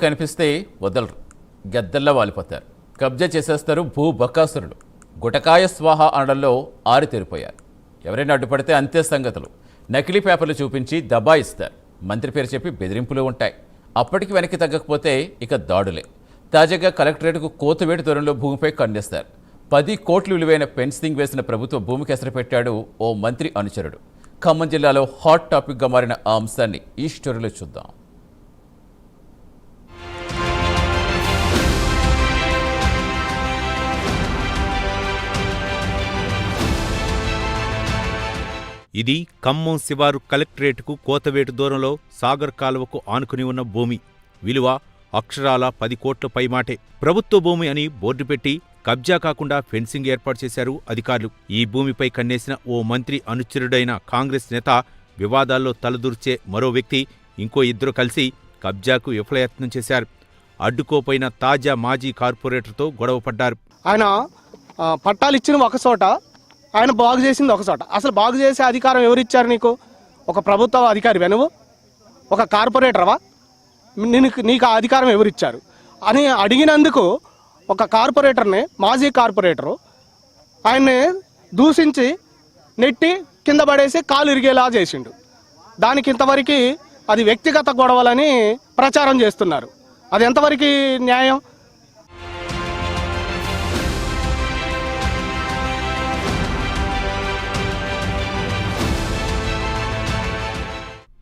కనిపిస్తే వదలరు, గద్దల్లా వాలిపోతారు, కబ్జా చేసేస్తారు. భూ బకాసురులు గుటకాయ స్వాహ అనడంలో ఆరితేరిపోయారు. ఎవరైనా అడ్డుపడితే అంతే సంగతులు. నకిలీ పేపర్లు చూపించి దబాయిస్తారు. మంత్రి పేరు చెప్పి బెదిరింపులు ఉంటాయి. అప్పటికి వెనక్కి తగ్గకపోతే ఇక దాడులే. తాజాగా కలెక్టరేట్కు కోతవేటు దూరంలో భూమిపై కన్నేస్తారు. 10 కోట్ల విలువైన ఫెన్సింగ్ వేసిన ప్రభుత్వ భూమికి ఎసరు పెట్టాడు ఓ మంత్రి అనుచరుడు. ఖమ్మం జిల్లాలో హాట్ టాపిక్గా మారిన ఆ అంశాన్ని ఈ స్టోరీలో చూద్దాం. ఇది ఖమ్మం శివారు కలెక్టరేట్కు కోతవేటు దూరంలో సాగర్ కాలువకు ఆనుకుని ఉన్న భూమి. విలువ అక్షరాల 10 కోట్ల పైమాటే. ప్రభుత్వ భూమి అని బోర్డు పెట్టి కబ్జా కాకుండా ఫెన్సింగ్ ఏర్పాటు చేశారు అధికారులు. ఈ భూమిపై కన్నేసిన ఓ మంత్రి అనుచరుడైన కాంగ్రెస్ నేత, వివాదాల్లో తలదూర్చే మరో వ్యక్తి, ఇంకో ఇద్దరు కలిసి కబ్జాకు విఫలయత్నం చేశారు. అడ్డుకోపోయిన తాజా మాజీ కార్పొరేటర్తో గొడవపడ్డారు. ఆయన పట్టాలు ఇచ్చిన ఒక చోట, ఆయన బాగు చేసింది ఒక చోట. అసలు బాగు చేసే అధికారం ఎవరిచ్చారు నీకు? ఒక ప్రభుత్వ అధికారివే నువ్వు? ఒక కార్పొరేటర్వా? నీకు ఆ అధికారం ఎవరిచ్చారు అని అడిగినందుకు ఒక కార్పొరేటర్ని, మాజీ కార్పొరేటరు, ఆయన్ని దూషించి నెట్టి కింద పడేసి కాలు ఇరిగేలా చేసిండు. దానికి ఇంతవరకు అది వ్యక్తిగత గొడవలని ప్రచారం చేస్తున్నారు. అది ఎంతవరకు న్యాయం?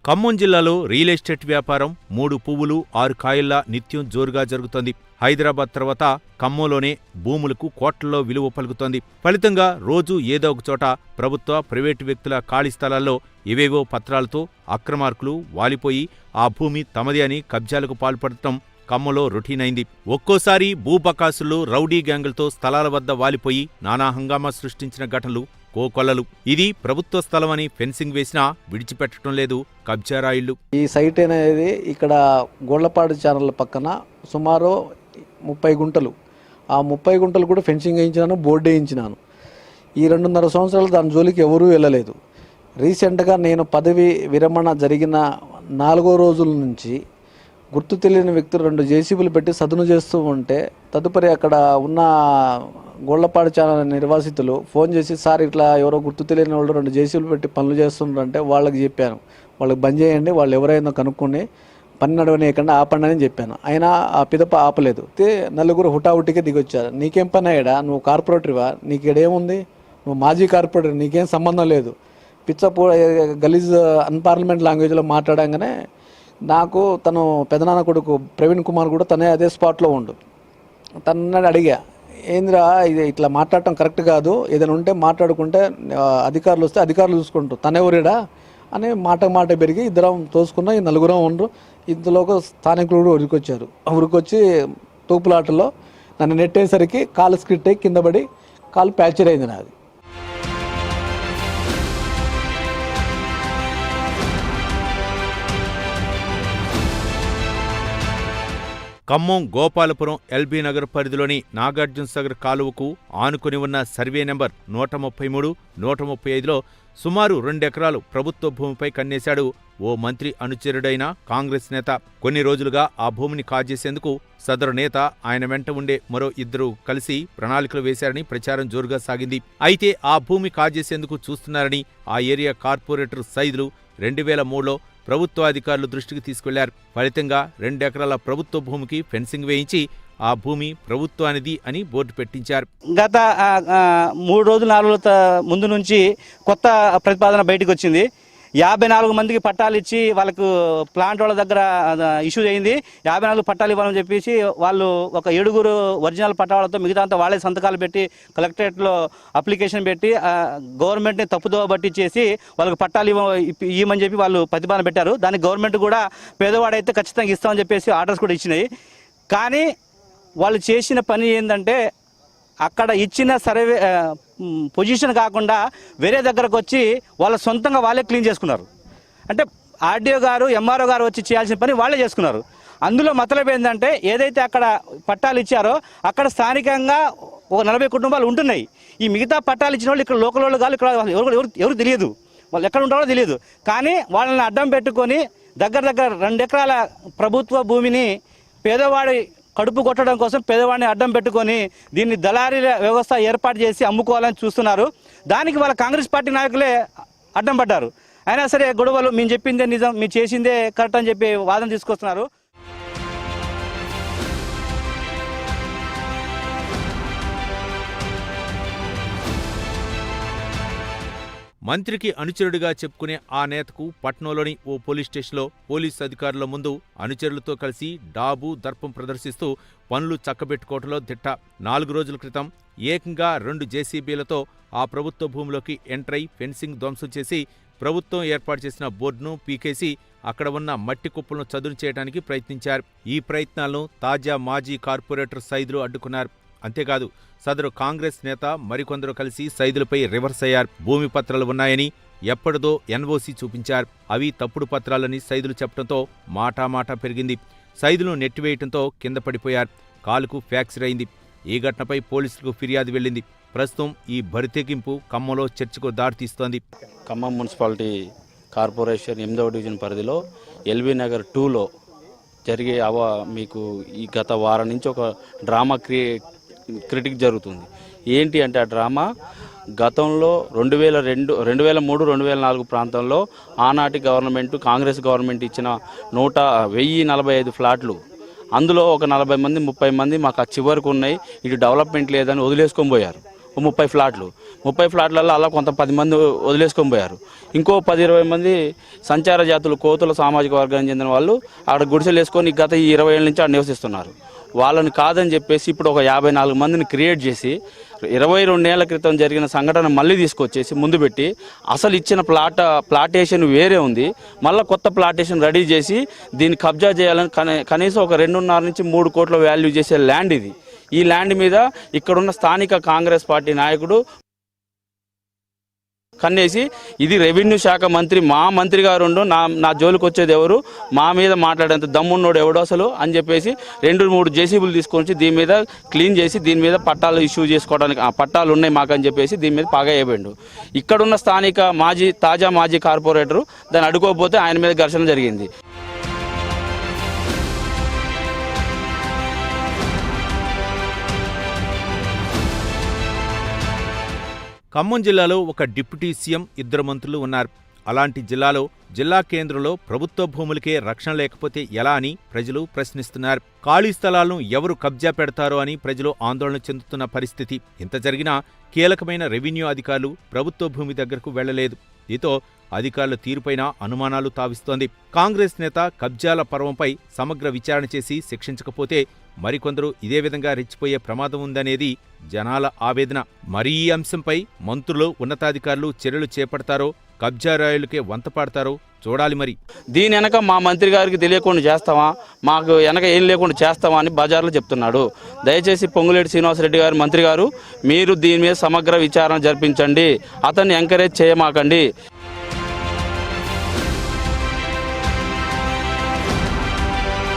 ఖమ్మం జిల్లాలో రియల్ ఎస్టేట్ వ్యాపారం 3 పువ్వులు 6 కాయల్లా నిత్యం జోరుగా జరుగుతోంది. హైదరాబాద్ తర్వాత ఖమ్మంలోనే భూములకు కోట్లలో విలువ పలుకుతోంది. ఫలితంగా రోజూ ఏదో ఒక చోట ప్రభుత్వ, ప్రైవేటు వ్యక్తుల ఖాళీ స్థలాల్లో ఏవేవో పత్రాలతో అక్రమార్కులు వాలిపోయి ఆ భూమి తమదే అని కబ్జాలకు పాల్పడటం ఖమ్మంలో రొటీన్ అయింది. ఒక్కోసారి భూబకాసులు రౌడీ గ్యాంగులతో స్థలాల వద్ద వాలిపోయి నానా హంగామా సృష్టించిన ఘటనలు కోకొల్లలు. ఇది ప్రభుత్వ స్థలమని ఫెన్సింగ్ వేసినా విడిచిపెట్టడం లేదు కబ్జారాయిళ్లు. ఈ సైట్ అనేది ఇక్కడ గోళ్లపాడు ఛానల్ పక్కన సుమారు 30 గుంటలు. ఆ 30 గుంటలు కూడా ఫెన్సింగ్ వేయించినాను, బోర్డు వేయించినాను. ఈ 2.5 సంవత్సరాలు దాని జోలికి ఎవరూ వెళ్ళలేదు. రీసెంట్గా నేను పదవి విరమణ జరిగిన 4వ రోజుల నుంచి గుర్తు తెలియని వ్యక్తులు 2 జేసీబీలు పెట్టి సదును చేస్తూ ఉంటే, తదుపరి అక్కడ ఉన్న గోళ్లపాడు ఛానల్ నిర్వాసితులు ఫోన్ చేసి, సార్ ఇట్లా ఎవరో గుర్తు తెలియని వాళ్ళు 2 జేసీబీలు పెట్టి పనులు చేస్తున్నారంటే వాళ్ళకి చెప్పాను, వాళ్ళకి బంద్ చేయండి, వాళ్ళు ఎవరైనా కనుక్కొని పని నడవనీయకుండా ఆపండి అని చెప్పాను. అయినా ఆ పిదప ఆపలేదు. నలుగురు హుటాహుటికే దిగొచ్చారు. నీకేం పని అయ్యాడా? నువ్వు కార్పొరేటర్వా? నీకేడేముంది? నువ్వు మాజీ కార్పొరేటర్, నీకేం సంబంధం లేదు. పిచ్చపూ గలీజ్ అన్పార్లమెంట్ లాంగ్వేజ్లో మాట్లాడంగానే నాకు తను పెదనాన్న కొడుకు ప్రవీణ్ కుమార్ కూడా తనే అదే స్పాట్లో ఉండు. తనని అడిగా, ఏందిరా ఇది ఇట్లా మాట్లాడటం కరెక్ట్ కాదు, ఏదైనా ఉంటే మాట్లాడుకుంటే అధికారులు వస్తే అధికారులు చూసుకుంటారు, తనెవరిడా అని మాట పెరిగి ఇద్దరం తోసుకున్న. ఈ 4 ఉండరు. ఇంతలోకి స్థానికులు కూడా ఉరికొచ్చారు. ఉరికొచ్చి తూపులాటలో నన్ను నెట్టేసరికి కాలు స్కిట్ అయ్యి కింద పడి కాలు ఫ్రాక్చర్ అయింది నాది. ఖమ్మం గోపాలపురం ఎల్బీ నగర్ పరిధిలోని నాగార్జునసాగర్ కాలువకు ఆనుకుని ఉన్న సర్వే నెంబర్ 133, 135లో సుమారు 2 ఎకరాలు ప్రభుత్వ భూమిపై కన్నేశాడు ఓ మంత్రి అనుచరుడైన కాంగ్రెస్ నేత. కొన్ని రోజులుగా ఆ భూమిని కాజేసేందుకు సదరు నేత, ఆయన వెంట ఉండే మరో ఇద్దరు కలిసి ప్రణాళికలు వేశారని ప్రచారం జోరుగా సాగింది. అయితే ఆ భూమి కాజేసేందుకు చూస్తున్నారని ఆ ఏరియా కార్పొరేటర్ సైదులు 2003లో ప్రభుత్వ అధికారులు దృష్టికి తీసుకెళ్లారు. ఫలితంగా 2 ఎకరాల ప్రభుత్వ భూమికి ఫెన్సింగ్ వేయించి ఆ భూమి ప్రభుత్వానిది అని బోర్డు పెట్టించారు. గత 3 రోజులు 4 రోజుల ముందు నుంచి కొత్త ప్రతిపాదన బయటకు వచ్చింది. 54 మందికి పట్టాలు ఇచ్చి వాళ్ళకు ప్లాంట్ వాళ్ళ దగ్గర ఇష్యూ అయింది. 54 పట్టాలు ఇవ్వాలని చెప్పేసి వాళ్ళు ఒక 7 ఒరిజినల్ పట్టాలతో మిగతా అంతా వాళ్ళే సంతకాలు పెట్టి కలెక్టరేట్లో అప్లికేషన్ పెట్టి గవర్నమెంట్ని తప్పుదోవ పట్టించేసి వాళ్ళకి పట్టాలు ఇవ్వమని చెప్పి వాళ్ళు ప్రతిపాదన పెట్టారు. దానికి గవర్నమెంట్ కూడా పేదవాడైతే ఖచ్చితంగా ఇస్తామని చెప్పేసి ఆర్డర్స్ కూడా ఇచ్చినాయి. కానీ వాళ్ళు చేసిన పని ఏంటంటే, అక్కడ ఇచ్చిన సర్వే పొజిషన్ కాకుండా వేరే దగ్గరకు వచ్చి వాళ్ళ సొంతంగా వాళ్ళే క్లీన్ చేసుకున్నారు. అంటే ఆర్డీఓ గారు, ఎంఆర్ఓ గారు వచ్చి చేయాల్సిన పని వాళ్ళే చేసుకున్నారు. అందులో మతలబ్ ఏంటంటే, ఏదైతే అక్కడ పట్టాలు ఇచ్చారో అక్కడ స్థానికంగా ఒక 40 కుటుంబాలు ఉంటున్నాయి. ఈ మిగతా పట్టాలు ఇచ్చిన వాళ్ళు ఇక్కడ లోకల్ వాళ్ళు కాదు, ఇక్కడ ఎవరు తెలియదు, వాళ్ళు ఎక్కడ ఉంటారో తెలియదు. కానీ వాళ్ళని అడ్డం పెట్టుకొని దగ్గర 2 ఎకరాల ప్రభుత్వ భూమిని పేదవాడి కడుపు కొట్టడం కోసం పేదవాడిని అడ్డం పెట్టుకొని దీన్ని దళారీ వ్యవస్థ ఏర్పాటు చేసి అమ్ముకోవాలని చూస్తున్నారు. దానికి వాళ్ళ కాంగ్రెస్ పార్టీ నాయకులే అడ్డం పడ్డారు. అయినా సరే గొడవలు మేము చెప్పిందే నిజం, మీరు చేసిందే కరెక్ట్ అని చెప్పి వాదన తీసుకొస్తున్నారు. మంత్రికి అనుచరుడిగా చెప్పుకునే ఆ నేతకు పట్నంలోని ఓ పోలీస్ స్టేషన్లో పోలీసు అధికారుల ముందు అనుచరులతో కలిసి డాబు దర్పం ప్రదర్శిస్తూ పనులు చక్కబెట్టుకోవటంలో దిట్ట. 4 రోజుల క్రితం ఏకంగా 2 జేసీబీలతో ఆ ప్రభుత్వ భూమిలోకి ఎంట్రై ఫెన్సింగ్ ధ్వంసం చేసి ప్రభుత్వం ఏర్పాటు చేసిన బోర్డును పీకేసి అక్కడ ఉన్న మట్టి కుప్పలను చదును చేయడానికి ప్రయత్నించారు. ఈ ప్రయత్నాలను తాజా మాజీ కార్పొరేటర్ సైదులు అడ్డుకున్నారు. అంతేకాదు సదరు కాంగ్రెస్ నేత మరికొందరు కలిసి సైదులపై రివర్స్ అయ్యారు. భూమి పత్రాలు ఉన్నాయని ఎప్పటిదో ఎన్ఓసీ చూపించారు. అవి తప్పుడు పత్రాలని సైదులు చెప్పడంతో మాటామాటా పెరిగింది. సైదులు నెట్టివేయటంతో కింద పడిపోయారు. కాలుకు ఫ్రాక్చర్ అయింది. ఈ ఘటనపై పోలీసులకు ఫిర్యాదు వెళ్లింది. ప్రస్తుతం ఈ బరితెగింపు ఖమ్మంలో చర్చకు దారితీస్తోంది. ఖమ్మం మున్సిపాలిటీ కార్పొరేషన్ 8వ డివిజన్ పరిధిలో ఎల్బీ నగర్ 2లో జరిగే మీకు ఈ గత వారం నుంచి ఒక డ్రామా క్రిటిక్ జరుగుతుంది. ఏంటి అంటే ఆ డ్రామా గతంలో 2002, 2003, 2004 ప్రాంతంలో ఆనాటి గవర్నమెంట్ కాంగ్రెస్ గవర్నమెంట్ ఇచ్చిన 1045 ఫ్లాట్లు, అందులో ఒక 40 మంది 30 మంది మాకు ఆ చివరకు ఉన్నాయి, ఇటు డెవలప్మెంట్ లేదని వదిలేసుకొని పోయారు. 30 ఫ్లాట్లు, 30 ఫ్లాట్లలో అలా కొంత 10 మంది వదిలేసుకొని పోయారు. ఇంకో 10-20 మంది సంచార జాతులు కోతుల సామాజిక వర్గానికి చెందిన వాళ్ళు అక్కడ గుడిసెలు వేసుకొని గత 20 ఏళ్ళ నుంచి అక్కడ నివసిస్తున్నారు. వాళ్ళని కాదని చెప్పేసి ఇప్పుడు ఒక 54 మందిని క్రియేట్ చేసి 22 ఏళ్ల క్రితం జరిగిన సంఘటన మళ్ళీ తీసుకొచ్చేసి ముందు పెట్టి అసలు ఇచ్చిన ప్లాటేషన్ వేరే ఉంది, మళ్ళీ కొత్త ప్లాటేషన్ రెడీ చేసి దీన్ని కబ్జా చేయాలని కనీసం ఒక 2.5 నుంచి 3 కోట్ల వాల్యూ చేసే ల్యాండ్ ఇది. ఈ ల్యాండ్ మీద ఇక్కడున్న స్థానిక కాంగ్రెస్ పార్టీ నాయకుడు కన్నేసి ఇది రెవెన్యూ శాఖ మంత్రి మా మంత్రి గారు నా జోలికి వచ్చేది ఎవరు, మా మీద మాట్లాడేంత దమ్మున్నోడు ఎవడు అసలు అని చెప్పేసి 2-3 జేసీబీలు తీసుకొని దీని మీద క్లీన్ చేసి దీని మీద పట్టాలు ఇష్యూ చేసుకోవడానికి పట్టాలు ఉన్నాయి మాకని చెప్పేసి దీని మీద పాగా వేయబడిండు. ఇక్కడున్న స్థానిక తాజా మాజీ కార్పొరేటరు దాన్ని అడుకోకపోతే ఆయన మీద ఘర్షణ జరిగింది. ఖమ్మం జిల్లాలో ఒక డిప్యూటీ సీఎం, 2 మంత్రులు ఉన్నారు. అలాంటి జిల్లాలో జిల్లా కేంద్రంలో ప్రభుత్వ భూములకే రక్షణ లేకపోతే ఎలా అని ప్రజలు ప్రశ్నిస్తున్నారు. ఖాళీ స్థలాలను ఎవరు కబ్జా పెడతారో అని ప్రజలు ఆందోళన చెందుతున్న పరిస్థితి. ఇంత జరిగినా కీలకమైన రెవెన్యూ అధికారులు ప్రభుత్వ భూమి దగ్గరకు వెళ్లలేదు. దీంతో అధికారుల తీరుపైన అనుమానాలు తావిస్తోంది. కాంగ్రెస్ నేత కబ్జాల పర్వంపై సమగ్ర విచారణ చేసి శిక్షించకపోతే మరికొందరు ఇదే విధంగా రెచ్చిపోయే ప్రమాదం ఉందనేది జనాల ఆవేదన. మరి ఈ అంశంపై మంత్రులు, ఉన్నతాధికారులు చర్యలు చేపడతారో, కబ్జా రాయులకే వంతపాడతారో చూడాలి. మరి దీని వెనక మా మంత్రి గారికి తెలియకుండా చేస్తామా, మాకు వెనక ఏం లేకుండా చేస్తామా అని బజార్లో చెప్తున్నాడు. దయచేసి పొంగులేటి శ్రీనివాసరెడ్డి గారు, మంత్రి గారు, మీరు దీని మీద సమగ్ర విచారణ జరిపించండి, అతన్ని ఎంకరేజ్ చేయమాకండి.